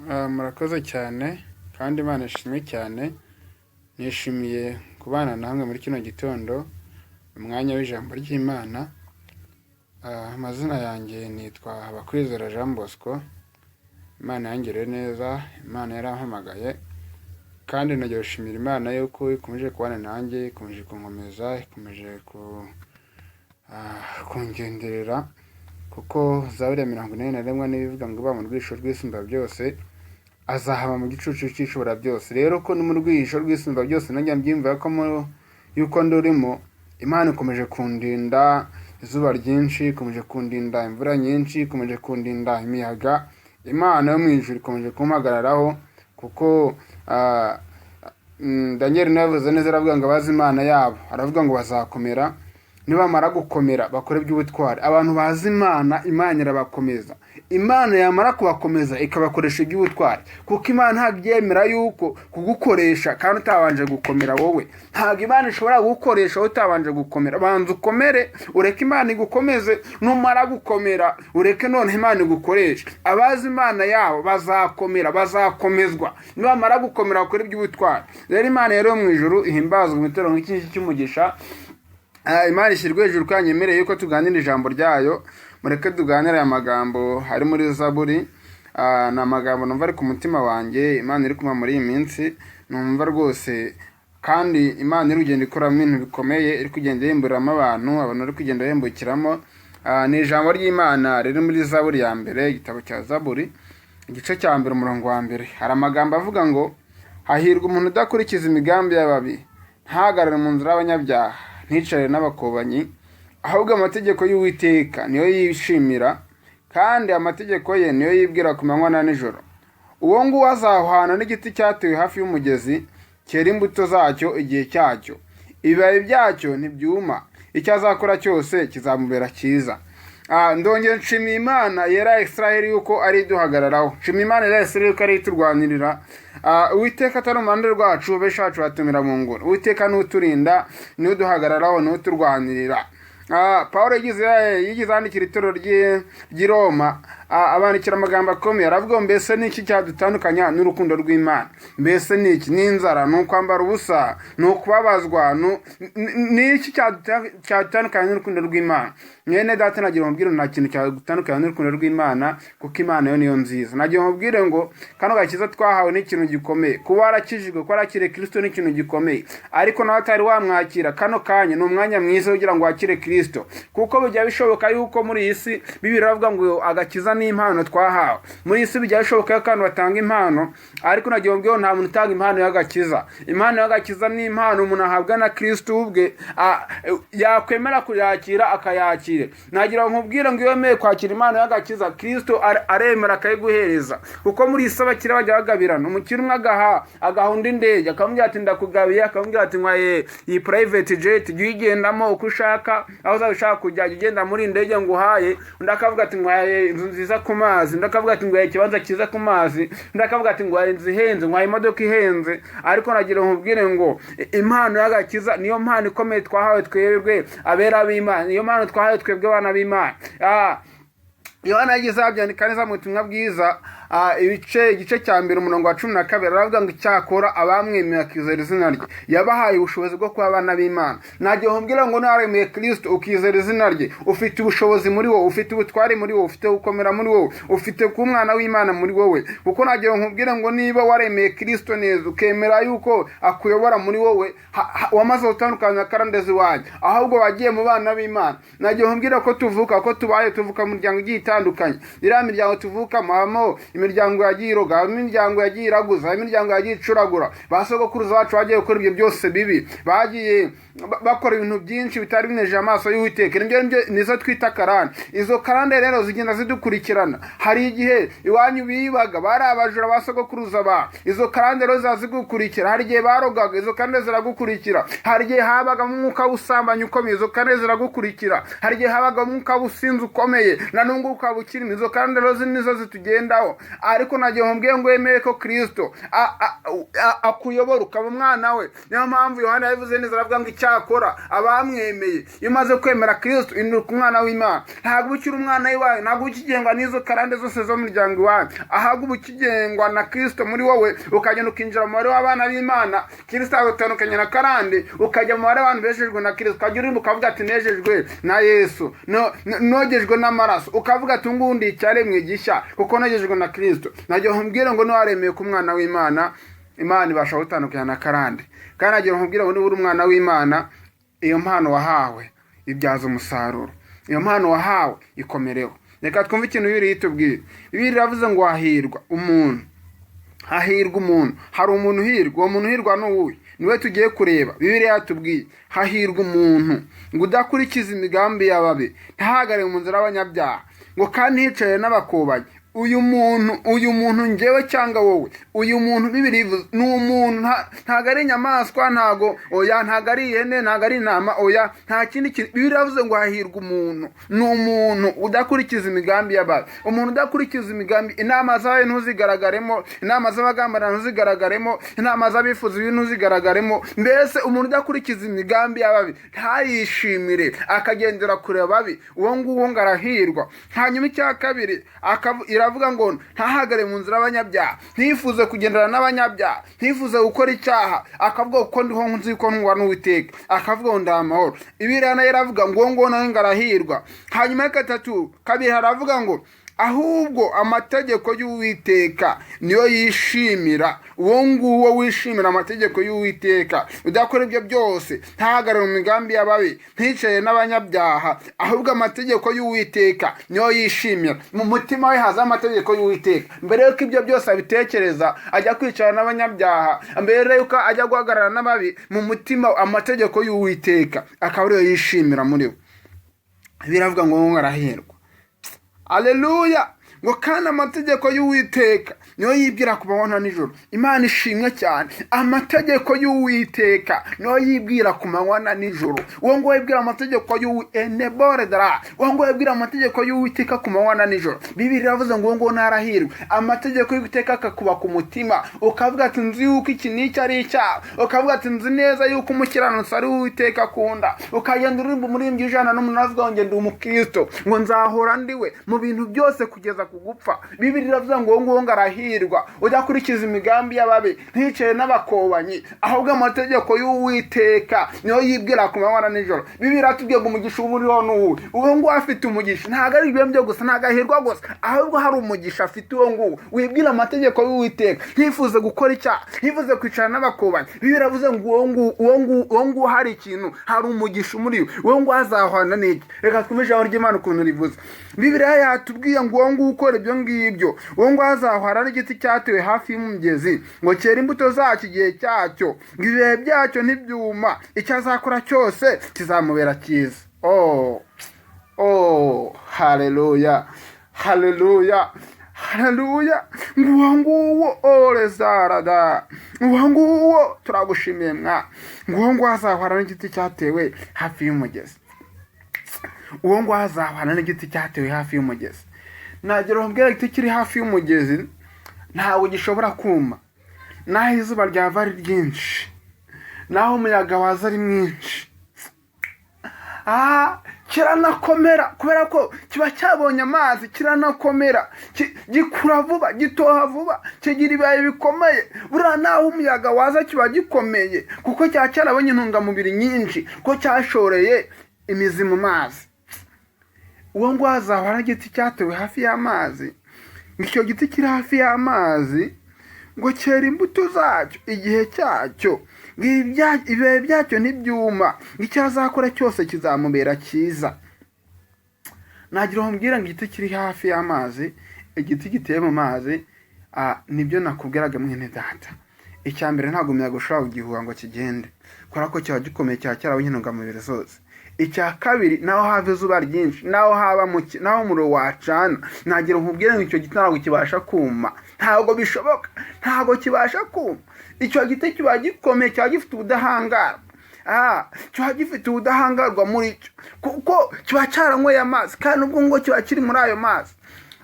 Murakoze cyane kandi Imana ishimwe cyane. Nishimiye kubana namwe muri kino gitondo umwanya w'ijambo ry'Imana. Amazina yanjye nitwa Habakwizera Jean Bosco. Imana yangiriye neza, Imana yarampamagaye kandi nagiye gushimira Imana yuko ikomeje kubana nanjye, ikomeje kunkomeza, ikomeje kungenderera, kuko Zaburi ya 41 n'ibivuga ngo ba mu rwisho rw'isumba byose azahama mu gicucu cy'ishobora byose. Rero ko ni mu rwisho rw'isumba byose najya mbyimva yuko ndurimo, Imana ikomeje kundinda izuba ryinshi, ikomeje kundinda imvura nyinshi, ikomeje kundinda imiyaga. Imana yo mu ijuru ikomeje kumpagararaho, kuko Daniel navuze neza, aravuga ngo abazi Imana yabo, aravuga ngo bazakomera, nibamara gukomera bakore by'ubutwari. Abantu bazi Imana, Imana irabakomeza. Imana yamara kubakomeza ikabakoresha iby'ubutwari, kuko Imana ntabwo yemera yuko kugukoresha kandi utabanje gukomera wowe. Ntabwo Imana ishobora gukoresha utabanje gukomera. Banza ukomere, ureke Imana igukomeze, numara gukomera ureke none Imana igukoresha. Abazi Imana yabo bazakomera, bazakomezwa, nibamara gukomera bakore iby'ubutwari. Rero Imana rero mu ijuru ihimbazwa mu gitero nk'iki cy'umugisha. Imana ishyirwe hejuru kandi yemereye yuko tuganira ijambo ryayo. Mureke tuganire aya magambo hari muri Zaburi. Ni amagambo numva ari ku mutima wanjye, Imana iri kuma muri iyi minsi, numva rwose kandi Imana iri kugenda ikoramo ibintu bikomeye, iri kugenda yimburiramo abantu iri kugenda yembukiramo. Ni ijambo ry'Imana riri muri Zaburi ya mbere, igitabo cya Zaburi igice cya mbere umurongo wa mbere. Hari amagambo avuga ngo hahirwa umuntu udakurikiza imigambi y'ababi, ntahagarare mu nzira y'abanyabyaha, nticare n'abakobanyi, ahubwo amategeko y'Uwiteka niyo yishimira, kandi amategeko ye niyo yibwira ku manywa na nijoro. Uwo nguwo azahwana n'igiti cyatewe hafi y'umugezi, cyera imbuto zacyo igihe cyacyo, ibibabi byacyo ntibyuma, icyo azakora cyose kizamubera cyiza. Ndongera nshimiye Imana yera Israel yuko ari duhagararaho. Nshimiye Imana yera Israel yuko ari turwanirira. Uwiteka atari umande rwacu, beshacu batumira mu ngoro. Uwiteka n'uturinda, ni uduhagararaho, ni uturwanirira. Paulo yigize andikira itorero ry'i Roma, abandikira amagambo akomeye, aravuga mbese niki cyadutandukanya n'urukundo rw'Imana? Mbese niki? Ni inzara, ni ukwambara ubusa, ni ukubabazwa, niki cyadutandukanya n'urukundo rw'Imana? Mwene data nagira umubwire nta kintu cyadutandukanya n'urukundo rw'Imana, kuko Imana yo niyo nziza. Nagira umubwire ngo kano gakiza twahawe ni ikintu gikomeye. Kuba warakijijwe, kuba warakire Kristo ni ikintu gikomeye, ariko nawe atari wamwakira kano kanya ni umwanya mwiza kugira ngo wakire Kristo, kuko bijya bishoboka yuko muri iyi si Bibiliya iravuga ngo agakiza ni impano twahawe. Muri iyi si bijya bishoboka yuko abantu batanga impano, ariko nagira umubwire nta muntu utanga impano y'agakiza. Impano y'agakiza ni impano umuntu ahabwa na Kristo ubwe, yakwemera kuyakira akayakira. Nagira nkubwire ngo iyo wemeye kwakira impano y'agakiza, Kristo aremera akayiguhereza, kuko muri iyi si abakire bajya bagabirana. Umukire umwe agaha undi indege, akamubwira ati ndakugabiye, akamubwira ati nkwaye iyi private jet, jya uyigendamo uko ushaka, aho uzaba ushaka kujya ugenda muri indege nguhaye. Undi akavuga ati nkwaye inzu nziza ku mazi, undi akavuga ati nkwaye ikibanza cyiza ku mazi, undi akavuga ati nkwaye inzu ihenze, nkwaye imodoka ihenze. Ariko nagira nkubwire ngo impano y'agakiza niyo mpano ikomeye twahawe twebwe abera b'Imana, niyo mpano twahawe twebwe abana b'Imana. Yohana yagize abyandika neza mu butumwa bwiza, igice cya mbere umurongo wa 12, aravuga ngo icyakora abamwemeye akizera izina rye yabahaye ubushobozi bwo kuba abana b'Imana. Nagiye nkubwira ngo naremeye Kristo ukizera izina rye, ufite ubushobozi muri wowe, ufite ubutwari muri wowe, ufite gukomera muri wowe, ufite kuba umwana w'Imana muri wowe. Kuko nagiye nkubwira ngo niba waremeye Kristo neza, ukemera yuko akuyobora muri wowe, wamaze gutandukanya karandezi wanyu, ahubwo wagiye mu bana b'Imana. Nagiye nkubwira ko tuvuka mu miryango igiye itandukanye. Iriya miryango tuvukamo habamo imiryango yagiye iroga, imiryango yagiye iraguza, imiryango yagiye icuragura. Basogokuruza bacu bagiye gukora ibyo byose bibi, bagiye bakora ibintu byinshi bitari binejeje amaso y'Uwiteka. Nizo twita karande. Izo karande rero zigenda zidukurikirana. Hari igihe iwanyu bibaga, bari abajura basogokuruza ba, izo karande rero zazigukurikira. Hari igihe barogaga, izo karande ziragukurikira. Hari igihe habaga umwuka w'ubusambanyi ukomeye, izo karande ziragukurikira. Hari igihe habaga umwuka w'ubusinzi ukomeye, na nubwo ukaba ukirimo, izo karande rero nizo zitugendaho. ariko nagiye nkubwiye ngo wemeye ko Kristo akuyobora ukaba umwana we. Niyo mpamvu Yohana yabivuze neza, aravuga ngo icyakora abamwemeye, iyo umaze kwemera Kristo uhinduka umwana w'Imana. Ntabwo ukiri umwana w'iwawe, ntabwo ukigengwa n'izo karande zose zo mu muryango iwawe, ahubwo uba ukigengwa na Kristo muri wowe, ukagenda ukinjira mu mubare w'abana b'Imana. Kristo agutandukanya na karande, ukajya mu mubare w'abantu bejejwe na Kristo, ukajya urimba ukavuga ati nejejwe na Yesu, nogejwe n'amaraso, ukavuga ati ngundi icyaremwe gishya kuko nogejwe na Kristo. Nagiye nkubwire ngo niwaremeye ku mwana w'Imana, Imana ibasha gutandukanya na karande. Kandi nagiye nkubwire ngo niba uri umwana w'Imana, iyo mpano wahawe ibyaza umusaruro, iyo mpano wahawe ikomereho. Reka twumve ikintu Bibiliya itubwira. Bibiliya iravuze ngo hahirwa umuntu, hahirwa umuntu. Hari umuntu uhirwa, uwo muntu uhirwa n'uwuhe? Niwe tugiye kureba. Bibiliya yatubwiye hahirwa umuntu ngo udakurikiza imigambi y'ababi, ntahagarare mu nzira y'abanyabyaha, ngo kandi hicaye n'abakobanyi. Uyu muntu njyewe cyangwa wowe, uyu muntu Bibiliya ivuze ni umuntu, ntago ari inyamaswa, ntago ari ihene, ntago ari intama, nta kindi kintu. Bibiliya iravuze ngo hahirwa umuntu, ni umuntu udakurikiza imigambi y'abantu. Umuntu udakurikiza imigambi, inama zawe ntuzigaragaremo, inama z'abagambanira ntuzigaragaremo, inama z'abifuza ibi ntuzigaragaremo. Mbese umuntu udakurikiza imigambi y'ababi, ntayishimire, akagendera kure ababi, uwo nguwo ngo arahirwa. Hanyuma icya kabiri iravuga ngo ntahagare mu nzira y'abanyabyaha, ntifuze kugendana n'abanyabyaha, ntifuze gukora icyaha, akavuga ko ndiho nzi ko ntwa n'Uwiteka, akavuga ngo ndamahoro. Bibiliya nayo iravuga ngo nawe ngarahirwa. Hanyuma gatatu kabiri haravuga ngo ahubwo amategeko y'Uwiteka niyo yishimira. Uwo nguwo wishimira amategeko y'Uwiteka, udakora ibyo byose, ntahagarare mu migambi y'ababi, nticaye n'abanyabyaha, ahubwo amategeko y'Uwiteka niyo yishimira. Mu mutima we haza amategeko y'Uwiteka. Mbere yuko ibyo byose abitekereza, ajya kwicara n'abanyabyaha, mbere yuko ajya guhagarara n'ababi, mu mutima amategeko y'Uwiteka akaba ariyo yishimira muri we. Biravuga ngo arahirwa. Aleluya! Ngo kandi amategeko y'Uwiteka niyo yibwira ku manywa na nijoro. Imana ishimwe cyane. Amategeko y'Uwiteka niyo yibwira ku manywa na nijoro. Uwo ngo yibwira amategeko y'Uwiteka ku manywa na nijoro. Bibiliya iravuze ngo narahirwa. Amategeko y'Uwiteka akakuba ku mutima, ukavuga ati nzi yuko iki n'icyo ari icyaha, ukavuga ati nzi neza yuko umukiranutsi ari Uwiteka akunda. Ukagenda urimba umuririmbyi ijana n'umunani uvuga ngo ndi umukristo, ngo nzahora ndiwe mu bintu byose kugeza kugupfa. Bibiliya iravuze ngo ngarahirwa, udakurikiza imigambi y'ababi, nticaye n'abakobanyi, ahubwo amategeko y'Uwiteka niyo yibwira ku manywa na nijoro. Bibiliya iratubwiye ngo umugisha uriho n'uwo. Uwo nguwo afite umugisha, ntabwo ari ibyo byo gusa, ntabwo ahirwa gusa, ahubwo hari umugisha afite. Uwo nguwo wibwira amategeko y'Uwiteka, ntifuze gukora icyaha, ntifuze kwicara n'abakobanyi. Bibiliya iravuze ngo uwo nguwo hari ikintu, hari umugisha muri we. Uwo nguwo azahwana n'iki? Reka twumve ijambo ry'Imana ukuntu rivuze. Bibiliya yatubwiye ngo uwo nguwo ukora ibyo ngibyo, uwo nguwo azahwana n'igiti cyatewe hafi y'umugezi, ngo cyera imbuto zacyo igihe cyacyo, ngo ibihe byacyo ntibyuma, icyo azakora cyose kizamubera cyiza. Haleluya, haleluya, haleluya. Nguwo nguwo rezarada, nguwo nguwo turagushimiye mwa. Nguwo nguwo azahwana n'igiti cyatewe hafi y'umugezi. Uwo nguwo azahwana n'igiti cyatewe hafi y'umugezi. Nagira ngo igiti kiri hafi y'umugezi ntawe gishobora kuma, naho izuba ryava ari ryinshi, naho umuyaga waza ari mwinshi, kiranakomera kubera ko kiba cyabonye amazi. Kiranakomera, gikura vuba, gitoha vuba, kigira ibibaye bikomeye. Buriya naho umuyaga waza kiba gikomeye, kuko cyarabonye intungamubiri nyinshi, ko cyashoreye imizi mu mazi. Uwo nguwo azahwana n'igiti cyatewe hafi y'amazi. Icyo giti kiri hafi y'amazi ngo cyera imbuto zacyo igihe cyacyo, ibihe byacyo ntibyuma, icyo azakora cyose kizamubera cyiza. Nagira ngo mbwira ngo igiti kiri hafi y'amazi, igiti giteye mu mazi, nibyo nakubwiraga mwene data. Icya mbere ntabwo umuyaga ushobora kugihuha ngo kigende, kubera ko kiba gikomeye, cyaba cyarabonye intungamubiri zose. Icya kabiri, naho hava izuba ryinshi, naho haba naho umuriro wacana, nagira nkubwire ngo icyo giti ntabwo kibasha kuma, ntabwo bishoboka, ntabwo kibasha kuma. Icyo giti kiba gikomeye, kiba gifite ubudahangarwa. Kiba gifite ubudahangarwa muri cyo, kuko kiba cyaranyweye amazi, kandi ubwo ngo kiba kiri muri ayo mazi.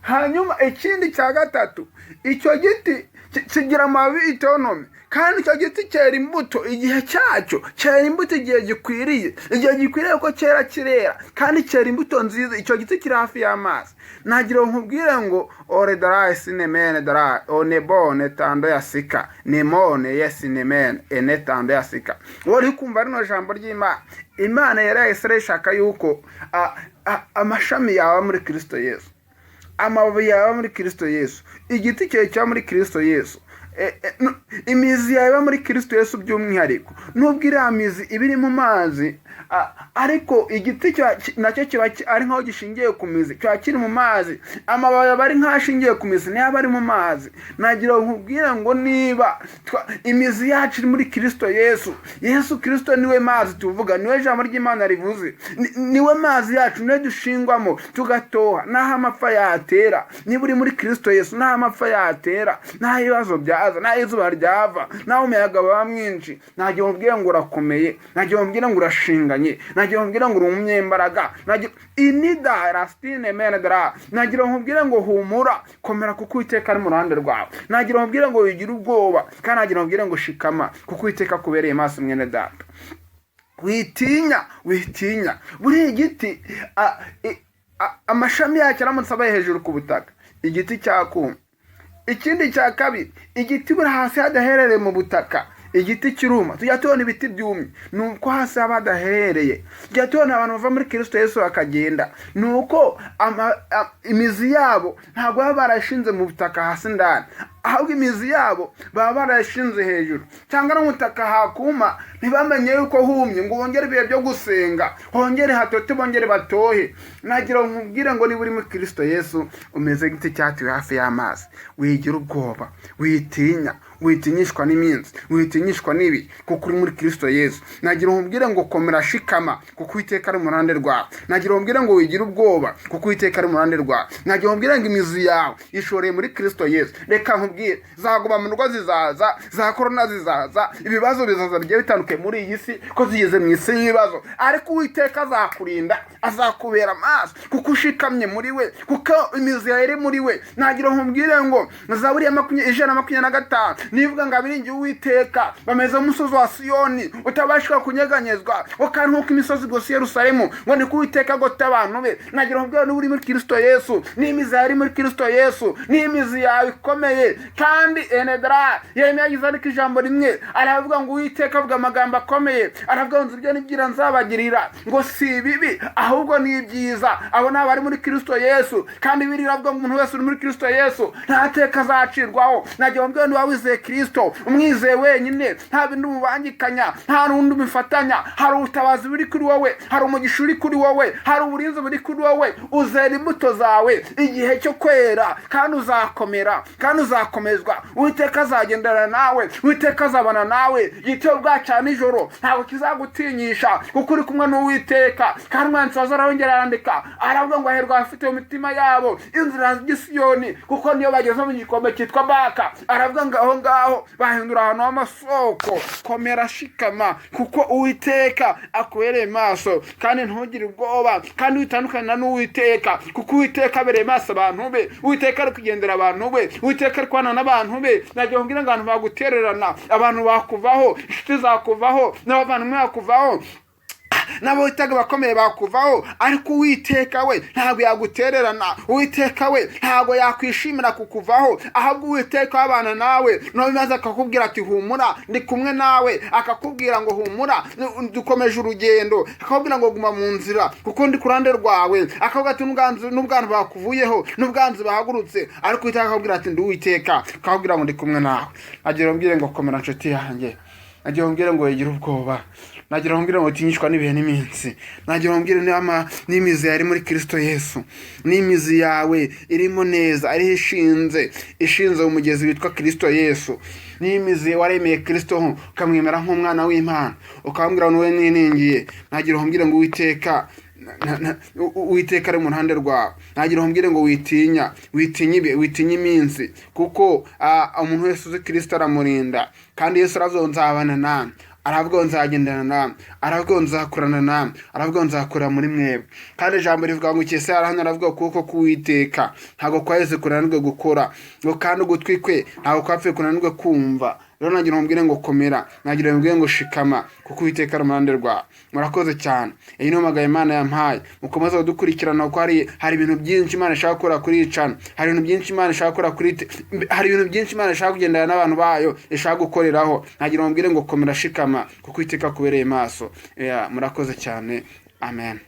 hanyuma ikindi cya gatatu, icyo giti kigira amababi itonome, kandi icyo giti cyera imbuto igihe cyacyo, cyera imbuto igihe gikwiriye, igihe gikwiriye ko cyera kirera, kandi cyera imbuto nziza. Icyo giti kiri hafi y'amazi. Nagira ngo nkubwire ngo ore darayi sinemene darayi onebone tando yasika nemone yesinemene ene tando yasika. Wari kumva rino jambo ry'Imana. Imana yarahise ishaka yuko amashami yawe muri Kristo Yesu, amababi yawe muri Kristo Yesu, igiti cyawe cya muri Kristo Yesu, imizi yawe muri Kristo Yesu by'umwihariko. Nubwo iriya mizi ibiri mu mazi, ariko igiti nacyo kiba ari nkaho gishingiye ku mizi, kiba kiri mu mazi, amababi aba ari nkaho ashingiye ku mizi, niyo aba ari mu mazi. Nagira nkubwire ngo niba imizi yacu iri muri Kristo Yesu, Yesu Kristo niwe mazi tuvuga, niwe jambo ry'Imana rivuze, niwe mazi yacu, niwe dushingwamo tugatoha, naho amapfa yatera. Niba uri muri Kristo Yesu, naho amapfa yatera, naho ibibazo byaza, naho izuba ryava, naho umuyaga waba mwinshi, nagira nkubwire ngo urakomeye, nagira nkubwire ngo urashinganye, nagira nkubwire ngo uri umunyembaraga, inida rastine menedra, nagira nkubwire ngo humura, komera kuko Uwiteka ari mu ruhande rwawe. Nagira nkubwire ngo wigire ubwoba, kandi nagira nkubwire ngo shikama kuko Uwiteka kubereye maso mwene data. Witinya buri igiti amashami yacyo aramutse abaye hejuru ku butaka, igiti cyakuma. Ikindi cya kabiri, igiti buri hasi hadaherereye mu butaka, igiti kiruma. Tujya tubona ibiti byumye, nuko hasi haba hadaherereye. Tujya tubona abantu bava muri Kristo Yesu bakagenda, nuko imizi yabo ntabwo baba barashinze mu butaka hasi ndani, ahubwo imizi yabo baba barashinze hejuru. Cyangwa no mutaka hakuma, ntibamenye yuko humye ngo bongere ibihe byo gusenga, hongere hatote bongere batohe. Nagira nkubwire ngo niba uri muri Kristo Yesu, umeze giti cyatuye hafi y'amazi, wigira ubwoba, witinyishwa n'iminsi, witinyishwa n'ibi, kuko uri muri Kristo Yesu. Nagira nkubwire ngo komera shikama kuko Uwiteka ari mu ruhande rwawe. Nagira nkubwire ngo wigira ubwoba kuko Uwiteka ari mu ruhande rwawe. Nagira nkubwire ngo imizi yawe ishoreye muri Kristo Yesu. Reka nkubwire, zaguma mu rugo zizaza, za korona zizaza, ibibazo bizaza bigiye bitandukanye muri iyi si, ko zigeze mu isi y'ibibazo, ariko Uwiteka azakurinda, azakubera amaso kuko ushikamye muri we, kuko imizi yawe iri muri we. Nagira nkubwire ngo Zaburi ya 125 nivuga ngo abiringiye Uwiteka bameze umusozi wa Siyoni utabashika kunyeganyezwa, kandi nkuko imisozi gose Yerusalemu ngo ni ku Uwiteka gota abantu be. Nagira nkubwire uri muri Kristo Yesu, n'imizi yawe iri muri Kristo Yesu, n'imizi yawe ikomeye. Kandi enedra Yeremiya yizandika ijambo rimwe, aravuga ngo Uwiteka avuga amagambo akomeye, aravuga ngo ibyo nibwira nzabagirira ngo si bibi ahubwo ni byiza. Abo ni abari muri Kristo Yesu, kandi biriravuga ngo umuntu wese uri muri Kristo Yesu nta teka azacirwaho. Nagira ngo ni wizeye Kristo, umwizeye wenyine, nta bindi umubangikanya, nta n'undi ubifatanya. Hari ubutabazi buri kuri wowe, hari umugisha uri kuri wowe, hari uburinzi buri kuri wowe. Uzera imbuto zawe igihe cyo kwera, kandi uzakomera, kandi uzakomezwa. Uwiteka azagendana nawe, Uwiteka azabana nawe. Igitero bwaca nijoro ntabwo kizagutinyisha kuko uri kumwe n'Uwiteka. Kandi umwanditsi azarongera arandika, aravuga ngo aherwa afite umutima yabo inzira z'Isiyoni, kuko niyo bageze mu gikombe cyitwa Baka. Aravuga ngo aho ngaho bahindura ahantu h'amasoko. Komera shikama kuko Uwiteka akubereye maso, kandi ntugire ubwoba, kandi witandukana n'Uwiteka kuko Uwiteka abereye maso abantu be. Uwiteka ari kugendera abantu be, Uwiteka ari kwana n'abantu be. Nagira ngo abantu bagutererana, abantu bakuvaho, inshuti zakuvaho, n'abavandimwe bakuvaho, nabo itaga bakomeye bakuvaho, ariko Uwiteka we ntabwo yagutererana. Uwiteka we ntabwo yakwishimira kukuvaho, ahubwo Uwiteka abana nawe, no bimaze akakubwira ati humura, ndi kumwe nawe, akakubwira ngo humura, dukomeje urugendo, akakubwira ngo guma mu nzira kuko ndi kurande rwawe, akavuga ati n'ubwanzu bakuvuyeho, n'ubwanzu bahagurutse, ariko Uwiteka akakubwira ati ndi Uwiteka, akakubwira ngo ndi kumwe nawe. Nagira mbwire ngo komera nshuti yanjye, nagira mbwire ngo yigira ubwoba, nagira mbwire ngo tinyishwa n'ibihe n'iminsi, nagira mbwire n'imizi yari muri Kristo Yesu, n'imizi yawe irimo neza, ari ishinze mu mugezi witwa Kristo Yesu. N'imizi waremeye Kristo ukamwemera nk'umwana w'Imana, ukambwira ngo wowe niningiye. Nagira mbwire ngo Uwiteka ari mu ruhande rwawe. Nagira mbwire ngo witinye iminsi, kuko umuntu wese uzi Kristo aramurinda, kandi Yesu arazonzabana nawe. aravuga ngo nzagendana namwe, aravuga ngo nzakorana namwe, aravuga ngo nzakora muri mwebwe. kandi ijambo rivuga ngo Yesaya arahana aravuga ukuboko k'Uwiteka ntabwo kwaheze kunanirwe gukora, ngo kandi ugutwi kwe ntabwo kwapfuye kunanirwe kumva. rero nagira ngo mbwire ngo komera, nagira ngo mbwire ngo shikama, kuko Uwiteka ari uruhande rwawe. Murakoze cyane. iyi niyo magambo Imana yampaye, mukomeze kudukurikirana kuko hari ibintu byinshi Imana ishaka gukora kuri iyi channel, hari ibintu byinshi Imana ishaka gukora hari ibintu byinshi Imana ishaka kugendana n'abantu bayo, ishaka gukoreraho. nagira ngo mbwire ngo komera, shikama, kuko Uwiteka akubereye maso. Murakoze cyane. Amen.